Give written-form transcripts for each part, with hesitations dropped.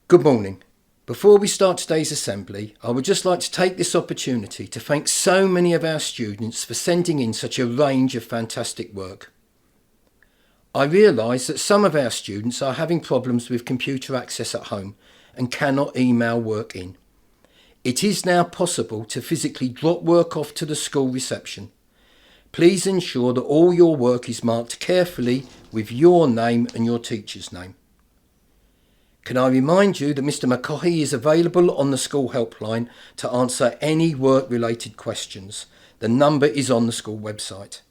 Good morning. Before we start today's assembly, I would just like to take this opportunity to thank so many of our students for sending in such a range of fantastic work. I realise that some of our students are having problems with computer access at home and cannot email work in. It is now possible to physically drop work off to the school reception. Please ensure that all your work is marked carefully with your name and your teacher's name. Can I remind you that Mr McCaughey is available on the school helpline to answer any work-related questions. The number is on the school website.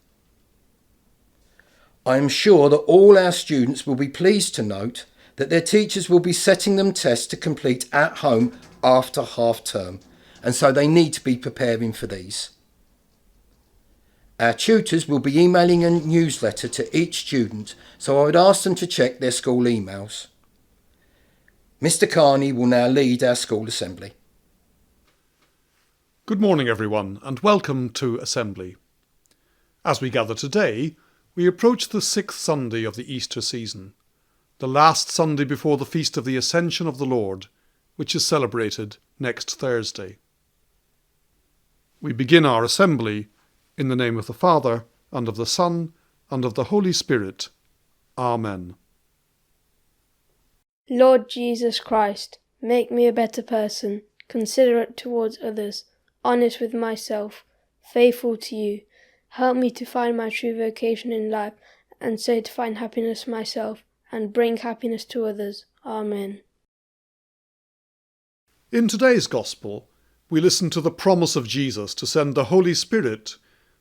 I am sure that all our students will be pleased to note that their teachers will be setting them tests to complete at home after half term, and so they need to be preparing for these. Our tutors will be emailing a newsletter to each student, so I would ask them to check their school emails. Mr Carney will now lead our school assembly. Good morning everyone and welcome to Assembly. As we gather today, we approach the 6th Sunday of the Easter season, the last Sunday before the Feast of the Ascension of the Lord, which is celebrated next Thursday. We begin our assembly in the name of the Father, and of the Son, and of the Holy Spirit. Amen. Lord Jesus Christ, make me a better person, considerate towards others, honest with myself, faithful to you. Help me to find my true vocation in life, and so to find happiness myself, and bring happiness to others. Amen. In today's Gospel, we listen to the promise of Jesus to send the Holy Spirit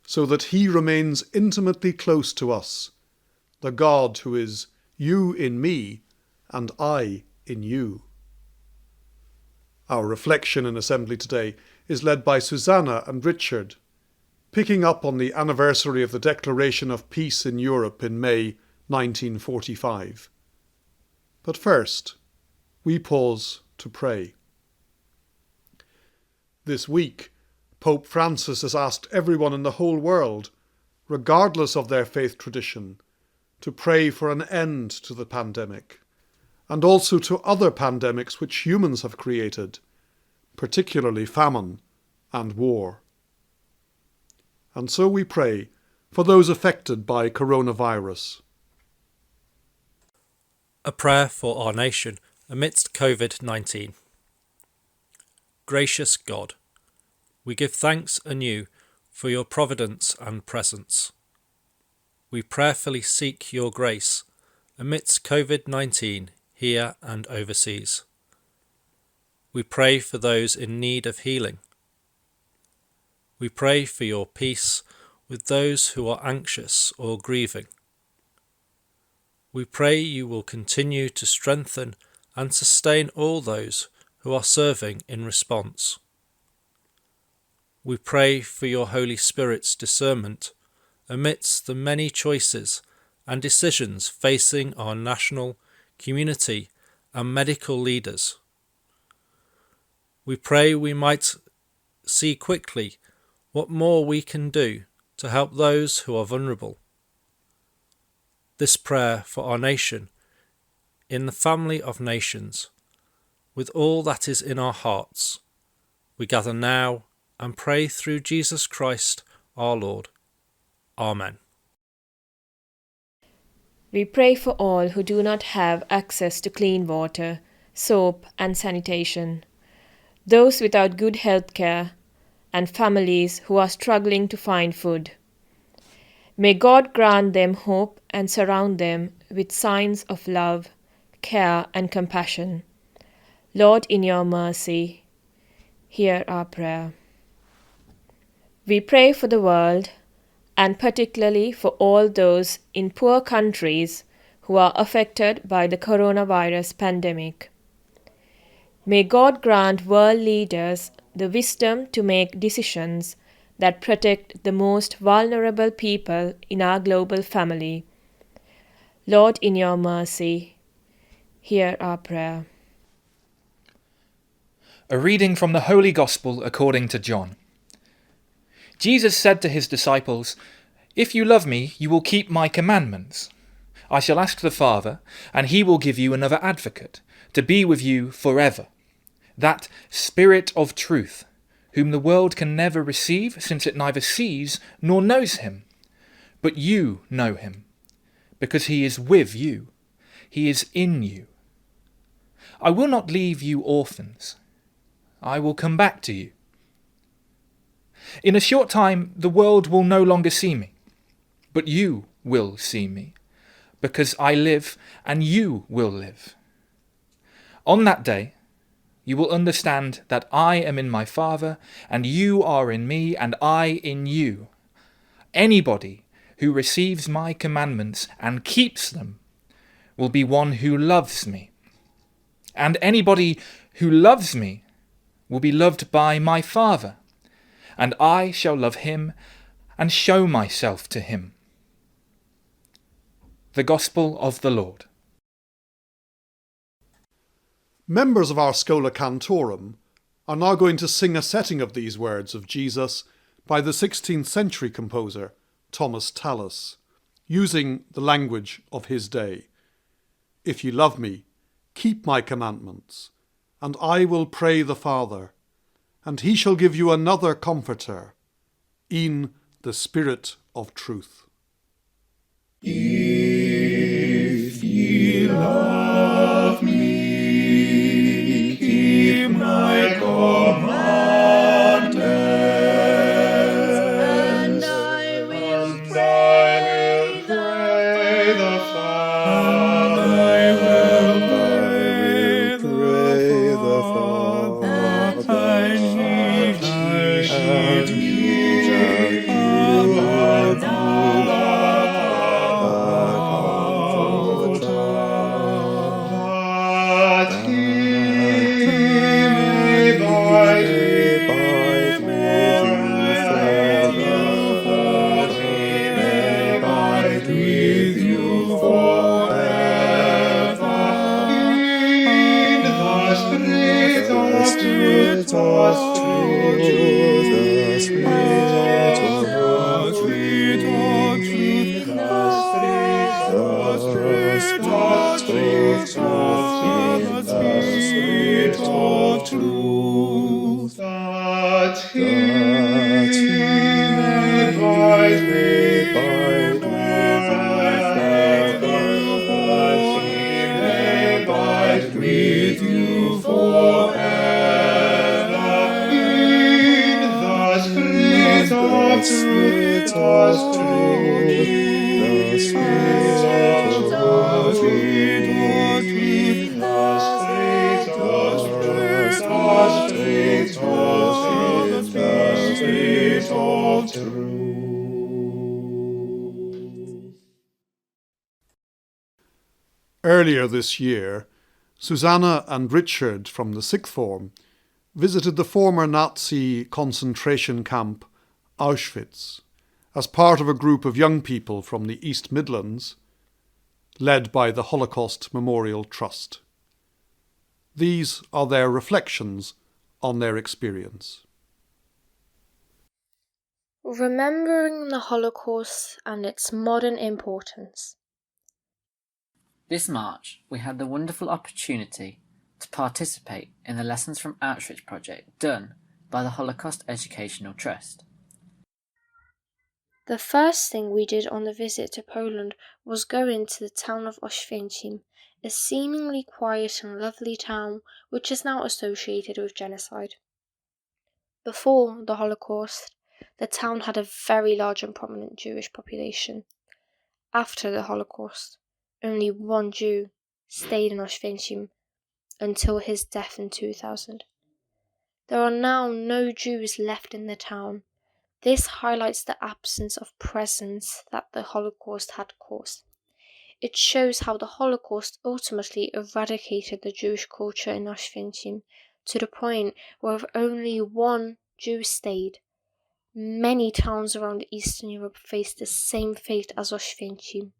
so that he remains intimately close to us, the God who is you in me and I in you. Our reflection in Assembly today is led by Susanna and Richard, picking up on the anniversary of the Declaration of Peace in Europe in May 1945. But first, we pause to pray. This week, Pope Francis has asked everyone in the whole world, regardless of their faith tradition, to pray for an end to the pandemic, and also to other pandemics which humans have created, particularly famine and war. And so we pray for those affected by coronavirus. A prayer for our nation amidst COVID-19. Gracious God, we give thanks anew for your providence and presence. We prayerfully seek your grace amidst COVID-19 here and overseas. We pray for those in need of healing. We pray for your peace with those who are anxious or grieving. We pray you will continue to strengthen and sustain all those who are serving in response. We pray for your Holy Spirit's discernment amidst the many choices and decisions facing our national, community and medical leaders. We pray we might see quickly what more we can do to help those who are vulnerable. This prayer for our nation, in the family of nations, with all that is in our hearts, we gather now and pray through Jesus Christ our Lord. Amen. We pray for all who do not have access to clean water, soap and sanitation, those without good health care, and families who are struggling to find food. May God grant them hope and surround them with signs of love, care and compassion. Lord, in your mercy, hear our prayer. We pray for the world, and particularly for all those in poor countries who are affected by the coronavirus pandemic. May God grant world leaders the wisdom to make decisions that protect the most vulnerable people in our global family. Lord, in your mercy, hear our prayer. A reading from the Holy Gospel according to John. Jesus said to his disciples, "If you love me, you will keep my commandments. I shall ask the Father, and he will give you another advocate, to be with you forever, that Spirit of truth, whom the world can never receive, since it neither sees nor knows him. But you know him, because he is with you. He is in you. I will not leave you orphans. I will come back to you. In a short time the world will no longer see me, but you will see me, because I live and you will live. On that day you will understand that I am in my Father, and you are in me, and I in you. Anybody who receives my commandments and keeps them will be one who loves me. And anybody who loves me will be loved by my Father, and I shall love him and show myself to him. The Gospel of the Lord. Members of our Schola Cantorum are now going to sing a setting of these words of Jesus by the 16th century composer Thomas Tallis, using the language of his day. If ye love me, keep my commandments, and I will pray the Father, and he shall give you another Comforter, e'en the Spirit of truth. If ye love me, keep my commandments, and I will pray the Father, and he shall give you with you forever, in the Spirit of truth, the Spirit of truth. Earlier this year, Susanna and Richard from the sixth form visited the former Nazi concentration camp Auschwitz as part of a group of young people from the East Midlands, led by the Holocaust Memorial Trust. These are their reflections on their experience. Remembering the Holocaust and its modern importance. This March, we had the wonderful opportunity to participate in the Lessons from Auschwitz project done by the Holocaust Educational Trust. The first thing we did on the visit to Poland was go into the town of Oświęcim, a seemingly quiet and lovely town which is now associated with genocide. Before the Holocaust, the town had a very large and prominent Jewish population. After the Holocaust, only one Jew stayed in Oświęcim until his death in 2000. There are now no Jews left in the town. This highlights the absence of presence that the Holocaust had caused. It shows how the Holocaust ultimately eradicated the Jewish culture in Oświęcim to the point where if only one Jew stayed, many towns around Eastern Europe faced the same fate as Oświęcim.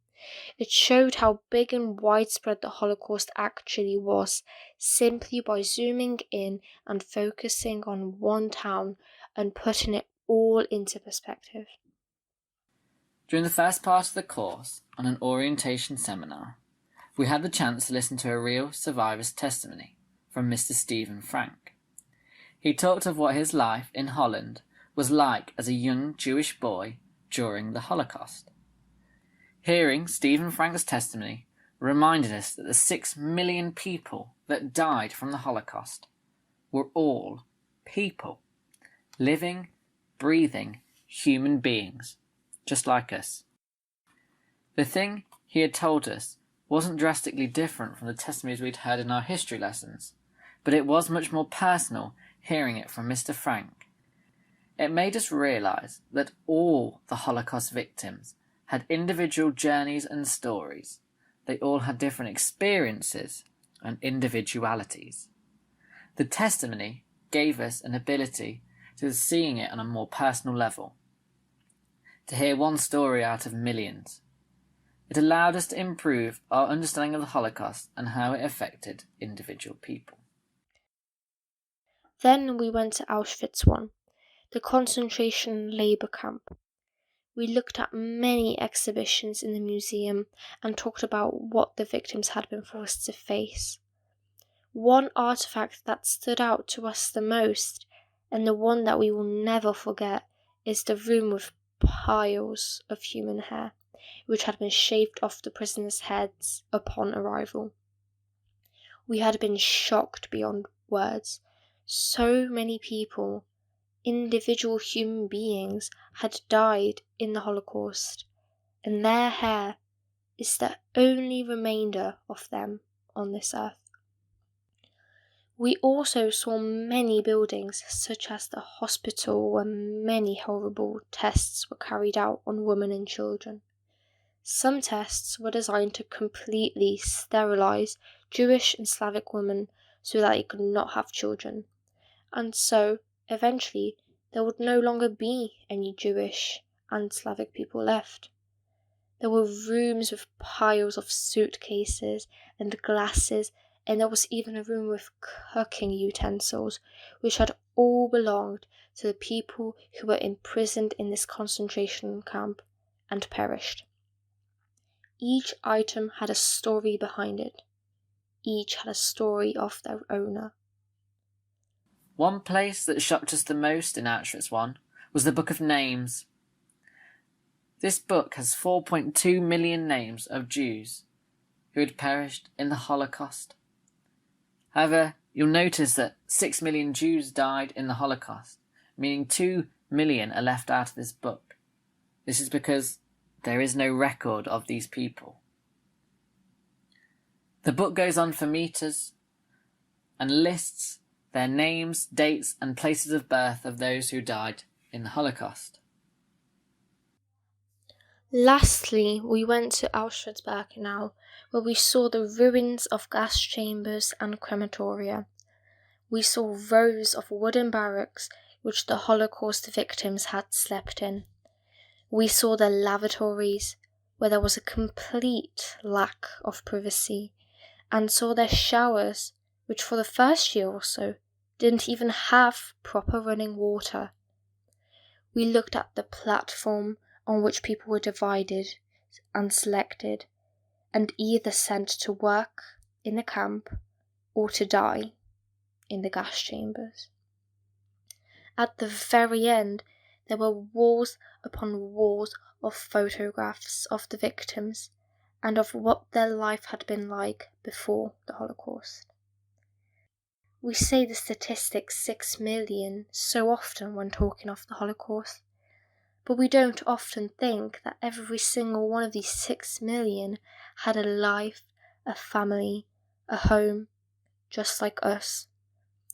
It showed how big and widespread the Holocaust actually was, simply by zooming in and focusing on one town and putting it all into perspective. During the first part of the course, on an orientation seminar, we had the chance to listen to a real survivor's testimony from Mr. Stephen Frank. He talked of what his life in Holland was like as a young Jewish boy during the Holocaust. Hearing Stephen Frank's testimony reminded us that the 6 million people that died from the Holocaust were all people, living, breathing human beings, just like us. The thing he had told us wasn't drastically different from the testimonies we'd heard in our history lessons, but it was much more personal hearing it from Mr. Frank. It made us realise that all the Holocaust victims had individual journeys and stories. They all had different experiences and individualities. The testimony gave us an ability to seeing it on a more personal level, to hear one story out of millions. It allowed us to improve our understanding of the Holocaust and how it affected individual people. Then we went to Auschwitz I, the concentration labour camp. We looked at many exhibitions in the museum and talked about what the victims had been forced to face. One artifact that stood out to us the most, and the one that we will never forget, is the room with piles of human hair, which had been shaved off the prisoners' heads upon arrival. We had been shocked beyond words. So many people, individual human beings, had died in the Holocaust, and their hair is the only remainder of them on this earth. We also saw many buildings, such as the hospital, where many horrible tests were carried out on women and children. Some tests were designed to completely sterilise Jewish and Slavic women so that they could not have children. And so, eventually, there would no longer be any Jewish and Slavic people left. There were rooms with piles of suitcases and glasses, and there was even a room with cooking utensils, which had all belonged to the people who were imprisoned in this concentration camp and perished. Each item had a story behind it. Each had a story of their owner. One place that shocked us the most in Auschwitz I was the Book of Names. This book has 4.2 million names of Jews who had perished in the Holocaust. However, you'll notice that 6 million Jews died in the Holocaust, meaning 2 million are left out of this book. This is because there is no record of these people. The book goes on for meters and lists their names, dates, and places of birth of those who died in the Holocaust. Lastly, we went to Auschwitz-Birkenau, where we saw the ruins of gas chambers and crematoria. We saw rows of wooden barracks which the Holocaust victims had slept in. We saw the lavatories, where there was a complete lack of privacy, and saw their showers, which for the first year or so didn't even have proper running water. We looked at the platform on which people were divided and selected, and either sent to work in the camp or to die in the gas chambers. At the very end, there were walls upon walls of photographs of the victims and of what their life had been like before the Holocaust. We say the statistic 6 million so often when talking of the Holocaust, but we don't often think that every single one of these 6 million had a life, a family, a home, just like us,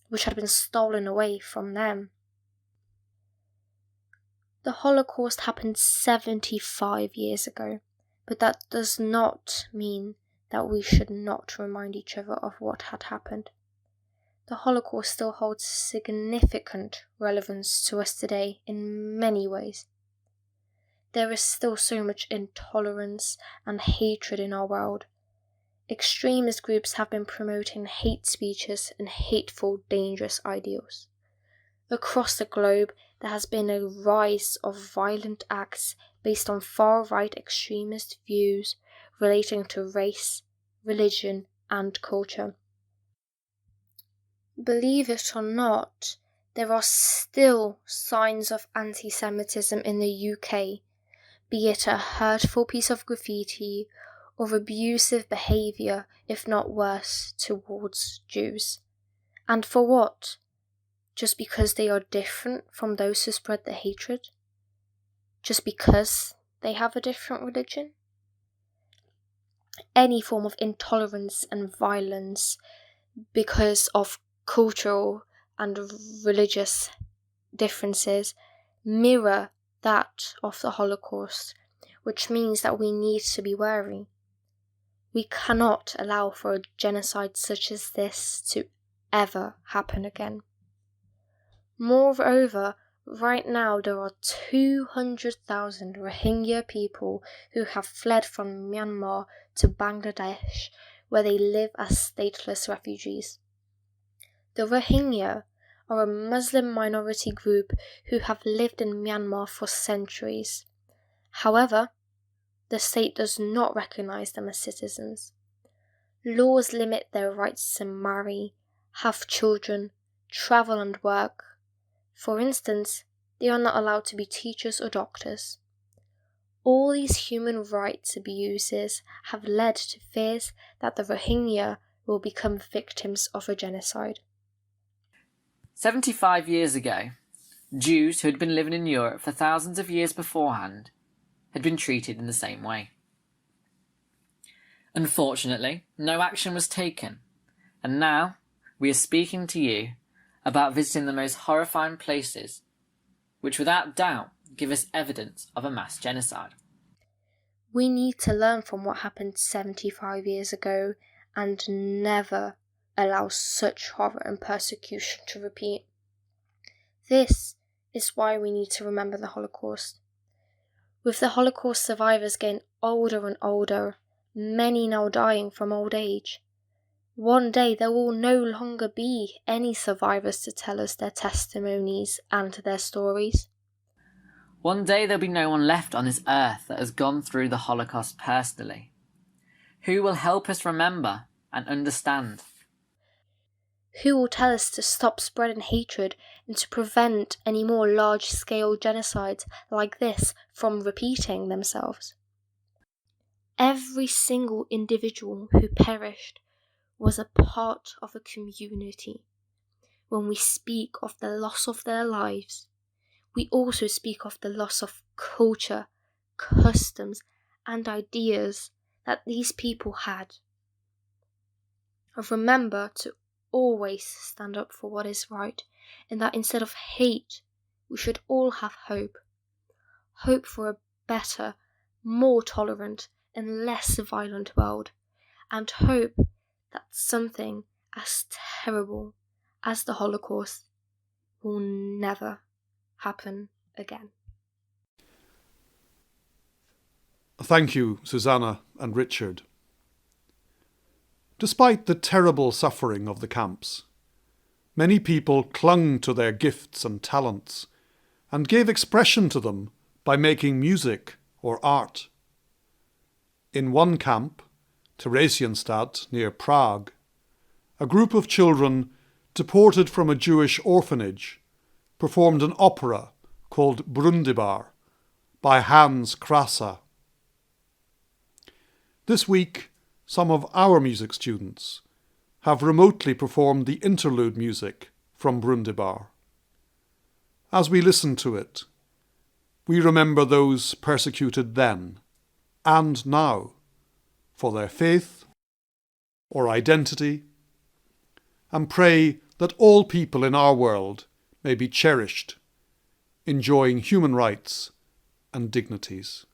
which had been stolen away from them. The Holocaust happened 75 years ago, but that does not mean that we should not remind each other of what had happened. The Holocaust still holds significant relevance to us today in many ways. There is still so much intolerance and hatred in our world. Extremist groups have been promoting hate speeches and hateful, dangerous ideals. Across the globe, there has been a rise of violent acts based on far-right extremist views relating to race, religion, and culture. Believe it or not, there are still signs of anti-Semitism in the UK, be it a hurtful piece of graffiti or abusive behaviour, if not worse, towards Jews. And for what? Just because they are different from those who spread the hatred? Just because they have a different religion? Any form of intolerance and violence because of cultural and religious differences mirror that of the Holocaust, which means that we need to be wary. We cannot allow for a genocide such as this to ever happen again. Moreover, right now there are 200,000 Rohingya people who have fled from Myanmar to Bangladesh, where they live as stateless refugees. The Rohingya are a Muslim minority group who have lived in Myanmar for centuries. However, the state does not recognize them as citizens. Laws limit their rights to marry, have children, travel and work. For instance, they are not allowed to be teachers or doctors. All these human rights abuses have led to fears that the Rohingya will become victims of a genocide. 75 years ago, Jews who had been living in Europe for thousands of years beforehand had been treated in the same way. Unfortunately, no action was taken, and now we are speaking to you about visiting the most horrifying places which without doubt give us evidence of a mass genocide. We need to learn from what happened 75 years ago and never allow such horror and persecution to repeat. This is why we need to remember the Holocaust. With the Holocaust survivors getting older and older, many now dying from old age, one day there will no longer be any survivors to tell us their testimonies and their stories. One day there'll be no one left on this earth that has gone through the Holocaust personally. Who will help us remember and understand? Who will tell us to stop spreading hatred and to prevent any more large-scale genocides like this from repeating themselves? Every single individual who perished was a part of a community. When we speak of the loss of their lives, we also speak of the loss of culture, customs, and ideas that these people had. Remember to always stand up for what is right, and that instead of hate, we should all have hope. Hope for a better, more tolerant, and less violent world, and hope that something as terrible as the Holocaust will never happen again. Thank you, Susanna and Richard. Despite the terrible suffering of the camps, many people clung to their gifts and talents and gave expression to them by making music or art. In one camp, Theresienstadt near Prague, a group of children deported from a Jewish orphanage performed an opera called Brundibar by Hans Krasa. This week, some of our music students have remotely performed the interlude music from Brundibar. As we listen to it, we remember those persecuted then and now for their faith or identity, and pray that all people in our world may be cherished, enjoying human rights and dignities.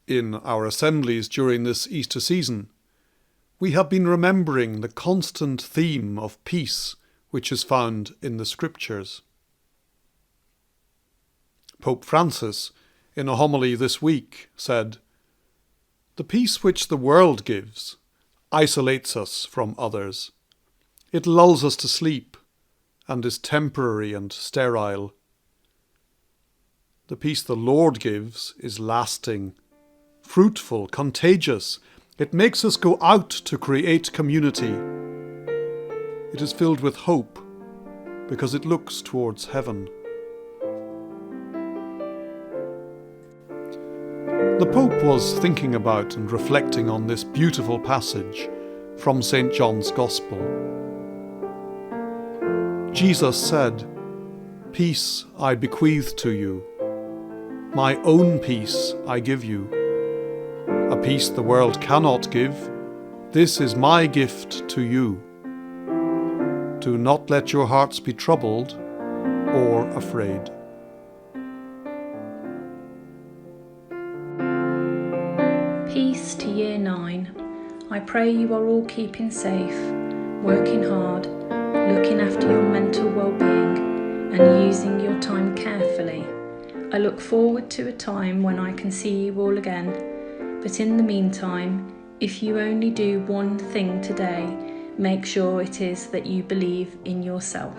In our assemblies during this Easter season, we have been remembering the constant theme of peace which is found in the Scriptures. Pope Francis, in a homily this week, said, "The peace which the world gives isolates us from others. It lulls us to sleep and is temporary and sterile. The peace the Lord gives is lasting, fruitful, contagious. It makes us go out to create community. It is filled with hope because it looks towards heaven." The Pope was thinking about and reflecting on this beautiful passage from St. John's Gospel. Jesus said, "Peace I bequeath to you. My own peace I give you. A peace the world cannot give. This is my gift to you. Do not let your hearts be troubled or afraid." Peace to Year 9. I pray you are all keeping safe, working hard, looking after your mental well-being and using your time carefully. I look forward to a time when I can see you all again, but in the meantime, if you only do one thing today, make sure it is that you believe in yourself.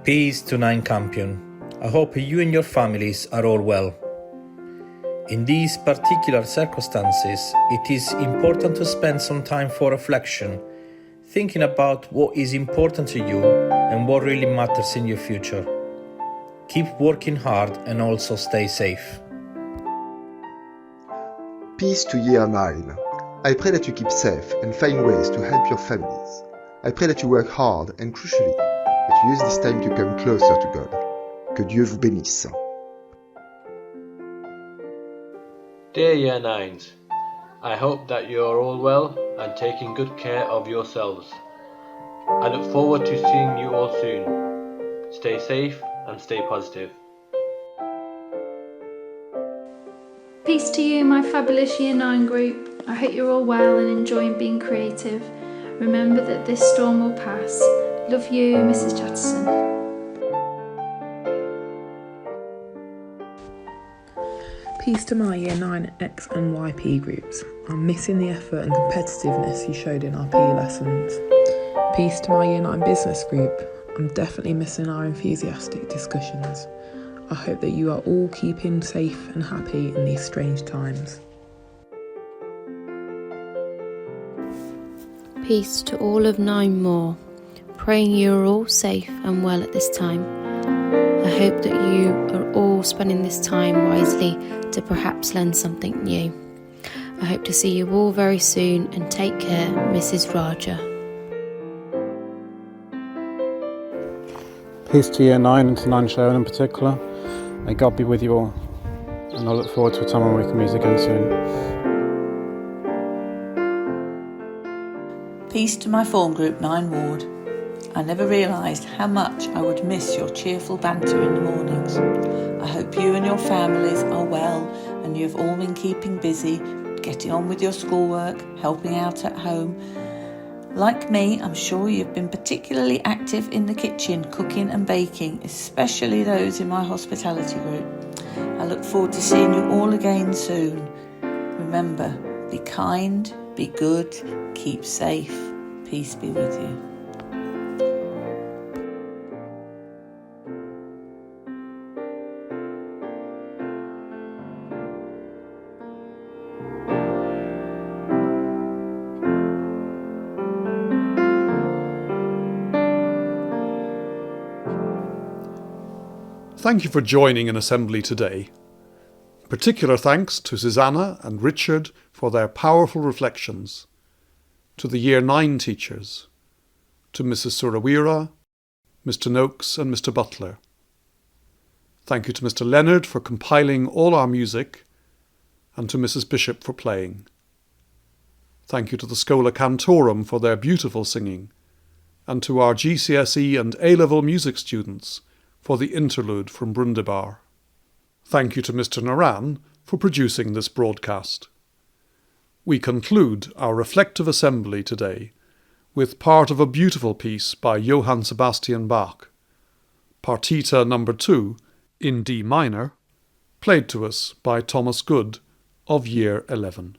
Peace to 9 Campion. I hope you and your families are all well. In these particular circumstances, it is important to spend some time for reflection, thinking about what is important to you and what really matters in your future. Keep working hard and also stay safe. Peace to Year 9. I pray that you keep safe and find ways to help your families. I pray that you work hard and, crucially, that you use this time to come closer to God. Que Dieu vous bénisse. Dear Year 9s, I hope that you are all well and taking good care of yourselves. I look forward to seeing you all soon. Stay safe and stay positive. Peace to you, my fabulous Year 9 group. I hope you're all well and enjoying being creative. Remember that this storm will pass. Love you, Mrs. Chatterson. Peace to my Year 9 X and YP groups. I'm missing the effort and competitiveness you showed in our PE lessons. Peace to my Year 9 business group. I'm definitely missing our enthusiastic discussions. I hope that you are all keeping safe and happy in these strange times. Peace to all of 9 more. Praying you are all safe and well at this time. I hope that you are all spending this time wisely to perhaps learn something new. I hope to see you all very soon, and take care, Mrs. Raja. Peace to Year 9 and to 9 Sharon in particular. May God be with you all, and I look forward to a time when we can meet again soon. Peace to my form group 9 Ward. I never realised how much I would miss your cheerful banter in the mornings. I hope you and your families are well and you have all been keeping busy, getting on with your schoolwork, helping out at home. Like me, I'm sure you've been particularly active in the kitchen, cooking and baking, especially those in my hospitality group. I look forward to seeing you all again soon. Remember, be kind, be good, keep safe. Peace be with you. Thank you for joining an assembly today. Particular thanks to Susanna and Richard for their powerful reflections, to the Year 9 teachers, to Mrs. Surawira, Mr. Noakes and Mr. Butler. Thank you to Mr. Leonard for compiling all our music, and to Mrs. Bishop for playing. Thank you to the Schola Cantorum for their beautiful singing, and to our GCSE and A-level music students for the interlude from Brundibar. Thank you to Mr. Naran for producing this broadcast. We conclude our reflective assembly today with part of a beautiful piece by Johann Sebastian Bach, Partita No. 2 in D minor, played to us by Thomas Good of Year 11.